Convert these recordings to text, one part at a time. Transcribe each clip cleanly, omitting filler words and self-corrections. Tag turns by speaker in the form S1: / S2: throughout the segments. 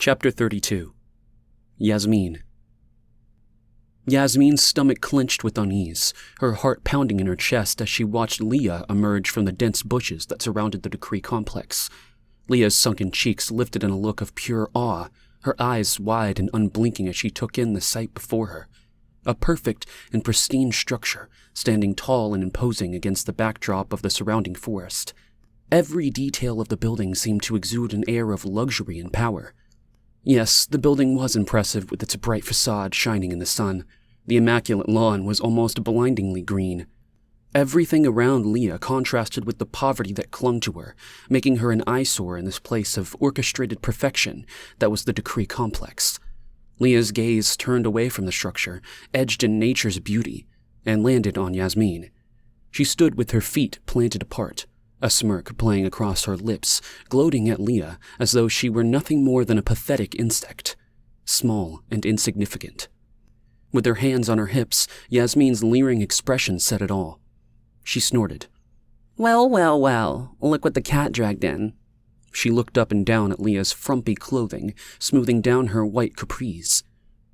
S1: Chapter 32. Yasmeen. Yasmeen's stomach clenched with unease, her heart pounding in her chest as she watched Leah emerge from the dense bushes that surrounded the Cree complex. Leah's sunken cheeks lifted in a look of pure awe, her eyes wide and unblinking as she took in the sight before her. A perfect and pristine structure, standing tall and imposing against the backdrop of the surrounding forest. Every detail of the building seemed to exude an air of luxury and power. Yes, the building was impressive with its bright facade shining in the sun. The immaculate lawn was almost blindingly green. Everything around Leah contrasted with the poverty that clung to her, making her an eyesore in this place of orchestrated perfection that was the Cree complex. Leah's gaze turned away from the structure, edged in nature's beauty, and landed on Yasmeen. She stood with her feet planted apart, a smirk playing across her lips, gloating at Leah as though she were nothing more than a pathetic insect, small and insignificant. With her hands on her hips, Yasmeen's leering expression said it all. She snorted.
S2: Well, well, well, look what the cat dragged in.
S1: She looked up and down at Leah's frumpy clothing, smoothing down her white capris.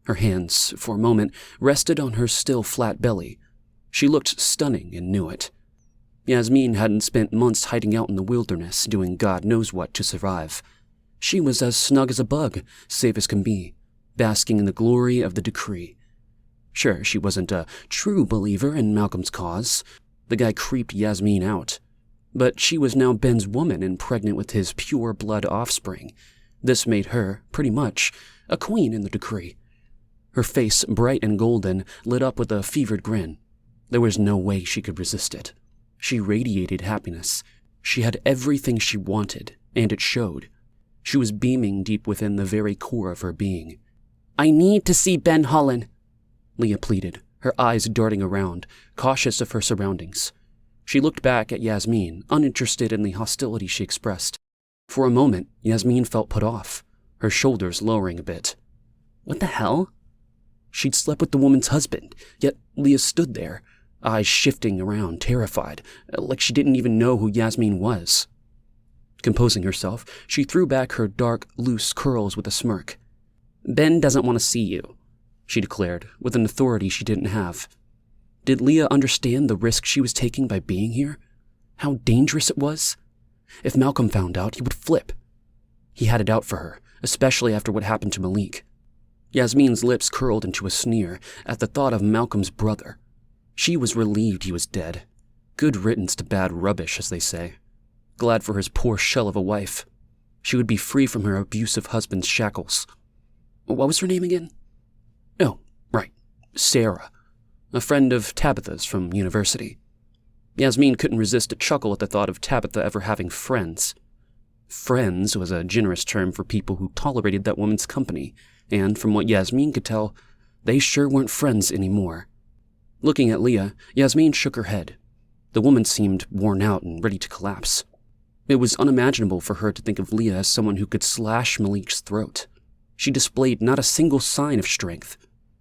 S1: Her hands, for a moment, rested on her still flat belly. She looked stunning and knew it. Yasmeen hadn't spent months hiding out in the wilderness, doing God knows what to survive. She was as snug as a bug, safe as can be, basking in the glory of the Cree. Sure, she wasn't a true believer in Malcolm's cause. The guy creeped Yasmeen out. But she was now Ben's woman and pregnant with his pure-blood offspring. This made her, pretty much, a queen in the Cree. Her face, bright and golden, lit up with a fevered grin. There was no way she could resist it. She radiated happiness. She had everything she wanted, and it showed. She was beaming deep within the very core of her being.
S2: I need to see Ben Holland,
S1: Leah pleaded, her eyes darting around, cautious of her surroundings. She looked back at Yasmeen, uninterested in the hostility she expressed. For a moment, Yasmeen felt put off, her shoulders lowering a bit.
S2: What the hell?
S1: She'd slept with the woman's husband, yet Leah stood there, eyes shifting around, terrified, like she didn't even know who Yasmeen was. Composing herself, she threw back her dark, loose curls with a smirk.
S2: Ben doesn't want to see you,
S1: she declared, with an authority she didn't have. Did Leah understand the risk she was taking by being here? How dangerous it was? If Malcolm found out, he would flip. He had it out for her, especially after what happened to Malik. Yasmeen's lips curled into a sneer at the thought of Malcolm's brother. She was relieved he was dead. Good riddance to bad rubbish, as they say. Glad for his poor shell of a wife. She would be free from her abusive husband's shackles. What was her name again? Oh, right, Sarah. A friend of Tabitha's from university. Yasmeen couldn't resist a chuckle at the thought of Tabitha ever having friends. Friends was a generous term for people who tolerated that woman's company, and from what Yasmeen could tell, they sure weren't friends anymore. Looking at Leah, Yasmeen shook her head. The woman seemed worn out and ready to collapse. It was unimaginable for her to think of Leah as someone who could slash Malik's throat. She displayed not a single sign of strength.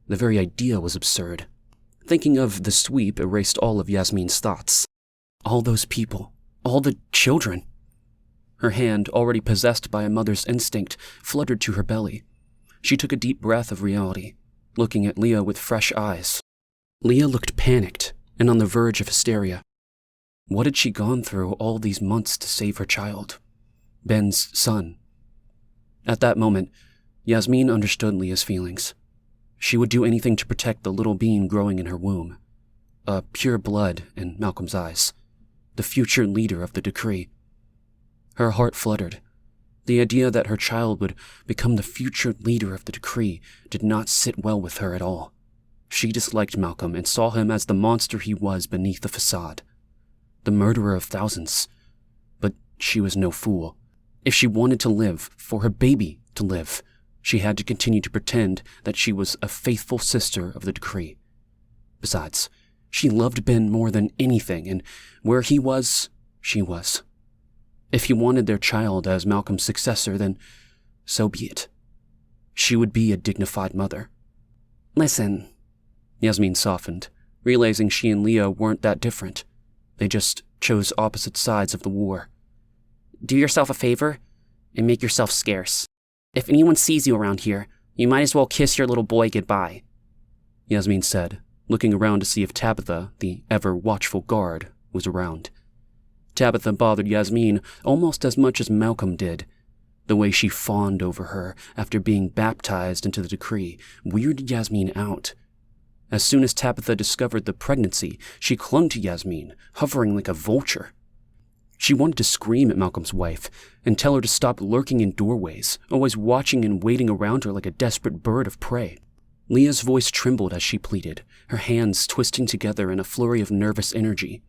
S1: The very idea was absurd. Thinking of the sweep erased all of Yasmeen's thoughts. All those people, all the children. Her hand, already possessed by a mother's instinct, fluttered to her belly. She took a deep breath of reality, looking at Leah with fresh eyes. Leah looked panicked and on the verge of hysteria. What had she gone through all these months to save her child? Ben's son. At that moment, Yasmeen understood Leah's feelings. She would do anything to protect the little being growing in her womb. A pure blood in Malcolm's eyes. The future leader of the Cree. Her heart fluttered. The idea that her child would become the future leader of the Cree did not sit well with her at all. She disliked Malcolm and saw him as the monster he was beneath the facade. The murderer of thousands. But she was no fool. If she wanted to live, for her baby to live, she had to continue to pretend that she was a faithful sister of the Cree. Besides, she loved Ben more than anything, and where he was, she was. If he wanted their child as Malcolm's successor, then so be it. She would be a dignified mother.
S2: Listen,
S1: Yasmeen softened, realizing she and Leah weren't that different. They just chose opposite sides of the war.
S2: Do yourself a favor and make yourself scarce. If anyone sees you around here, you might as well kiss your little boy goodbye,
S1: Yasmeen said, looking around to see if Tabitha, the ever-watchful guard, was around. Tabitha bothered Yasmeen almost as much as Malcolm did. The way she fawned over her after being baptized into the decree weirded Yasmeen out. As soon as Tabitha discovered the pregnancy, she clung to Yasmeen, hovering like a vulture. She wanted to scream at Malcolm's wife and tell her to stop lurking in doorways, always watching and waiting around her like a desperate bird of prey. Leah's voice trembled as she pleaded, her hands twisting together in a flurry of nervous energy.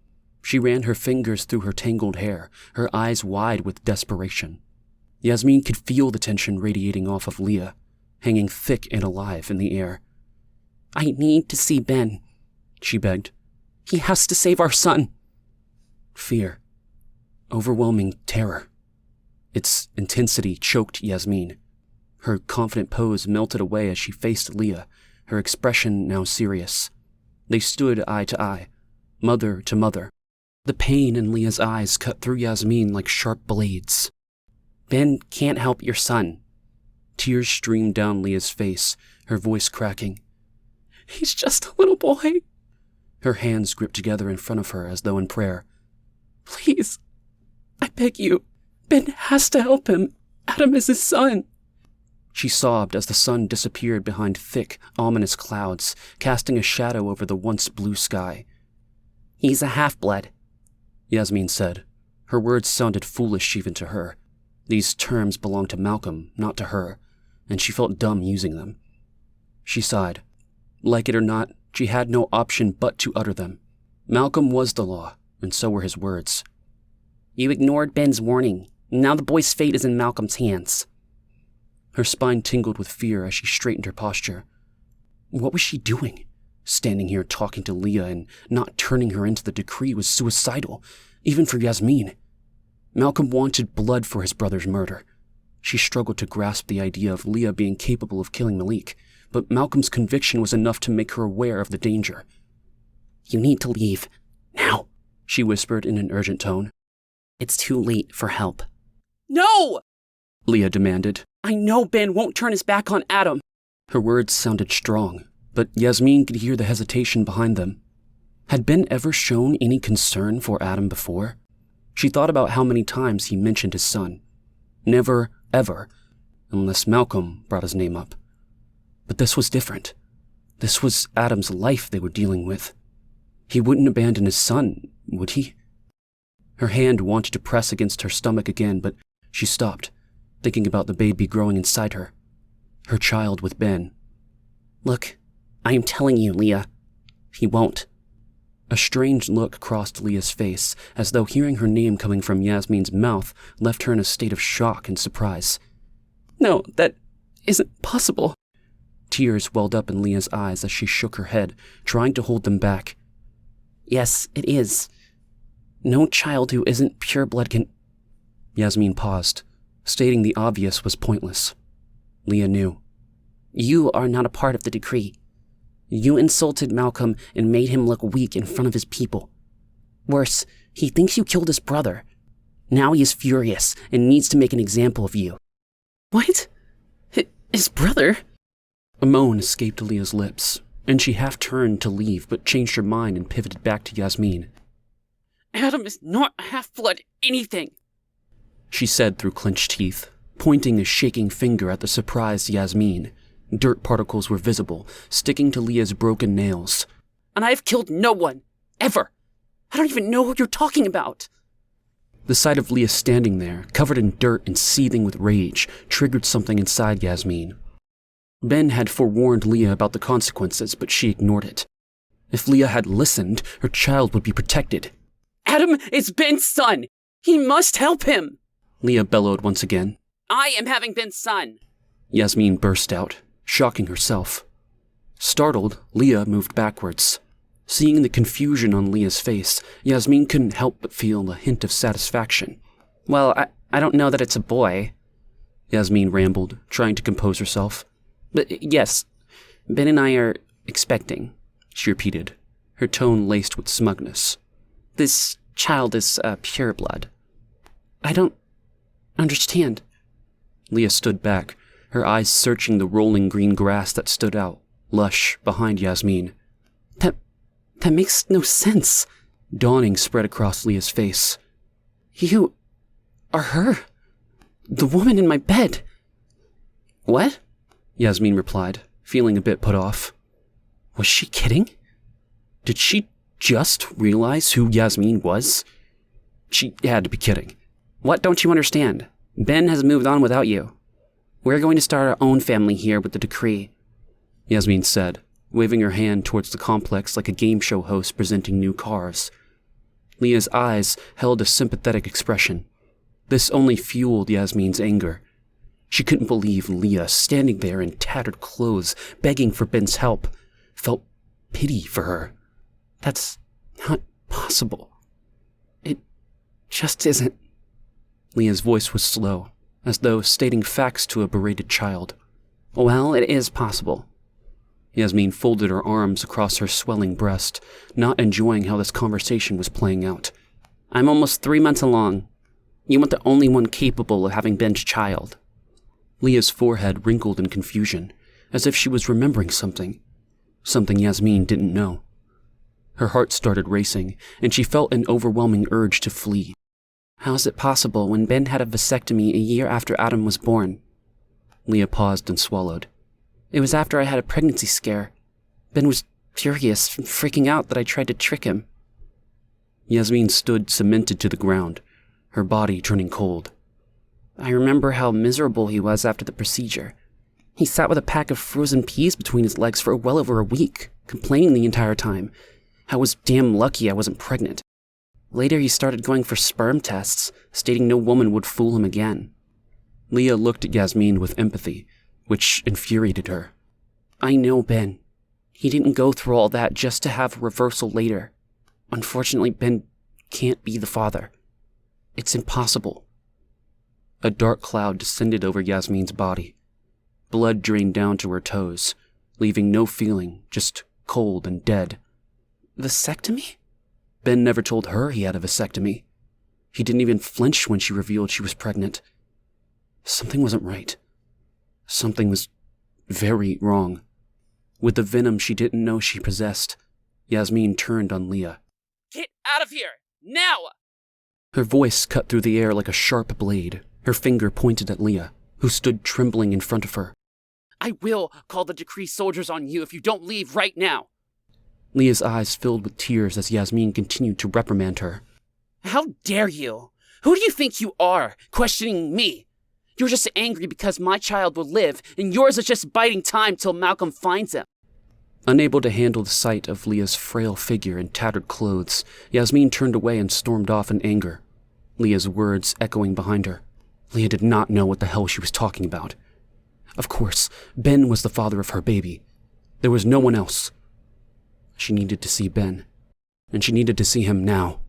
S1: She ran her fingers through her tangled hair, her eyes wide with desperation. Yasmeen could feel the tension radiating off of Leah, hanging thick and alive in the air.
S2: I need to see Ben, she begged. He has to save our son.
S1: Fear. Overwhelming terror. Its intensity choked Yasmeen. Her confident pose melted away as she faced Leah, her expression now serious. They stood eye to eye, mother to mother. The pain in Leah's eyes cut through Yasmeen like sharp blades.
S2: Ben can't help your son.
S1: Tears streamed down Leah's face, her voice cracking.
S2: He's just a little boy.
S1: Her hands gripped together in front of her as though in prayer.
S2: Please, I beg you, Ben has to help him. Adam is his son.
S1: She sobbed as the sun disappeared behind thick, ominous clouds, casting a shadow over the once blue sky.
S2: He's a half-blood,
S1: Yasmeen said. Her words sounded foolish even to her. These terms belonged to Malcolm, not to her, and she felt dumb using them. She sighed. Like it or not, she had no option but to utter them. Malcolm was the law, and so were his words.
S2: You ignored Ben's warning. Now the boy's fate is in Malcolm's hands.
S1: Her spine tingled with fear as she straightened her posture. What was she doing? Standing here talking to Leah and not turning her into the decree was suicidal, even for Yasmeen. Malcolm wanted blood for his brother's murder. She struggled to grasp the idea of Leah being capable of killing Malik, but Malcolm's conviction was enough to make her aware of the danger.
S2: You need to leave. Now,
S1: she whispered in an urgent tone.
S2: It's too late for help.
S3: No!
S1: Leah demanded.
S3: I know Ben won't turn his back on Adam.
S1: Her words sounded strong, but Yasmeen could hear the hesitation behind them. Had Ben ever shown any concern for Adam before? She thought about how many times he mentioned his son. Never, ever, unless Malcolm brought his name up. But this was different. This was Adam's life they were dealing with. He wouldn't abandon his son, would he? Her hand wanted to press against her stomach again, but she stopped, thinking about the baby growing inside her. Her child with Ben.
S2: Look, I am telling you, Leah. He won't.
S1: A strange look crossed Leah's face, as though hearing her name coming from Yasmeen's mouth left her in a state of shock and surprise.
S3: No, that isn't possible.
S1: Tears welled up in Leah's eyes as she shook her head, trying to hold them back.
S2: Yes, it is. No child who isn't pure blood can...
S1: Yasmeen paused. Stating the obvious was pointless. Leah knew.
S2: You are not a part of the decree. You insulted Malcolm and made him look weak in front of his people. Worse, he thinks you killed his brother. Now he is furious and needs to make an example of you.
S3: What? His brother?
S1: A moan escaped Leah's lips, and she half turned to leave but changed her mind and pivoted back to Yasmeen.
S3: Adam is not a half-blood anything,
S1: she said through clenched teeth, pointing a shaking finger at the surprised Yasmeen. Dirt particles were visible, sticking to Leah's broken nails.
S3: And I have killed no one, ever. I don't even know who you're talking about.
S1: The sight of Leah standing there, covered in dirt and seething with rage, triggered something inside Yasmeen. Ben had forewarned Leah about the consequences, but she ignored it. If Leah had listened, her child would be protected.
S3: Adam is Ben's son. He must help him.
S1: Leah bellowed once again.
S3: I am having Ben's son.
S1: Yasmeen burst out, shocking herself. Startled, Leah moved backwards. Seeing the confusion on Leah's face, Yasmeen couldn't help but feel a hint of satisfaction.
S2: Well, I don't know that it's a boy,
S1: Yasmeen rambled, trying to compose herself.
S2: But yes, Ben and I are expecting,
S1: she repeated, her tone laced with smugness.
S2: This child is pure blood. I don't understand.
S1: Leah stood back, her eyes searching the rolling green grass that stood out, lush, behind Yasmeen.
S2: That makes no sense.
S1: Dawning spread across Leah's face.
S2: You are her. The woman in my bed.
S1: What? Yasmeen replied, feeling a bit put off. Was she kidding? Did she just realize who Yasmeen was? She had to be kidding.
S2: What don't you understand? Ben has moved on without you. We're going to start our own family here with the decree,
S1: Yasmeen said, waving her hand towards the complex like a game show host presenting new cars. Leah's eyes held a sympathetic expression. This only fueled Yasmeen's anger. She couldn't believe Leah, standing there in tattered clothes, begging for Ben's help, felt pity for her. That's not possible.
S2: It just isn't.
S1: Leah's voice was slow, as though stating facts to a berated child.
S2: Well, it is possible.
S1: Yasmeen folded her arms across her swelling breast, not enjoying how this conversation was playing out.
S2: I'm almost 3 months along. You want the only one capable of having Ben's child.
S1: Leah's forehead wrinkled in confusion, as if she was remembering something Yasmeen didn't know. Her heart started racing, and she felt an overwhelming urge to flee.
S2: How is it possible when Ben had a vasectomy a year after Adam was born?
S1: Leah paused and swallowed.
S2: It was after I had a pregnancy scare. Ben was furious, freaking out that I tried to trick him.
S1: Yasmeen stood cemented to the ground, her body turning cold.
S2: I remember how miserable he was after the procedure. He sat with a pack of frozen peas between his legs for well over a week, complaining the entire time. I was damn lucky I wasn't pregnant. Later he started going for sperm tests, stating no woman would fool him again.
S1: Leah looked at Yasmeen with empathy, which infuriated her.
S2: I know Ben. He didn't go through all that just to have a reversal later. Unfortunately, Ben can't be the father. It's impossible.
S1: A dark cloud descended over Yasmeen's body. Blood drained down to her toes, leaving no feeling, just cold and dead.
S2: Vasectomy?
S1: Ben never told her he had a vasectomy. He didn't even flinch when she revealed she was pregnant. Something wasn't right. Something was very wrong. With the venom she didn't know she possessed, Yasmeen turned on Leah.
S3: Get out of here! Now!
S1: Her voice cut through the air like a sharp blade, her finger pointed at Leah, who stood trembling in front of her.
S3: I will call the decree soldiers on you if you don't leave right now.
S1: Leah's eyes filled with tears as Yasmeen continued to reprimand her.
S3: How dare you? Who do you think you are, questioning me? You're just angry because my child will live, and yours is just biding time till Malcolm finds him.
S1: Unable to handle the sight of Leah's frail figure in tattered clothes, Yasmeen turned away and stormed off in anger, Leah's words echoing behind her. Leah did not know what the hell she was talking about. Of course, Ben was the father of her baby. There was no one else. She needed to see Ben, and she needed to see him now.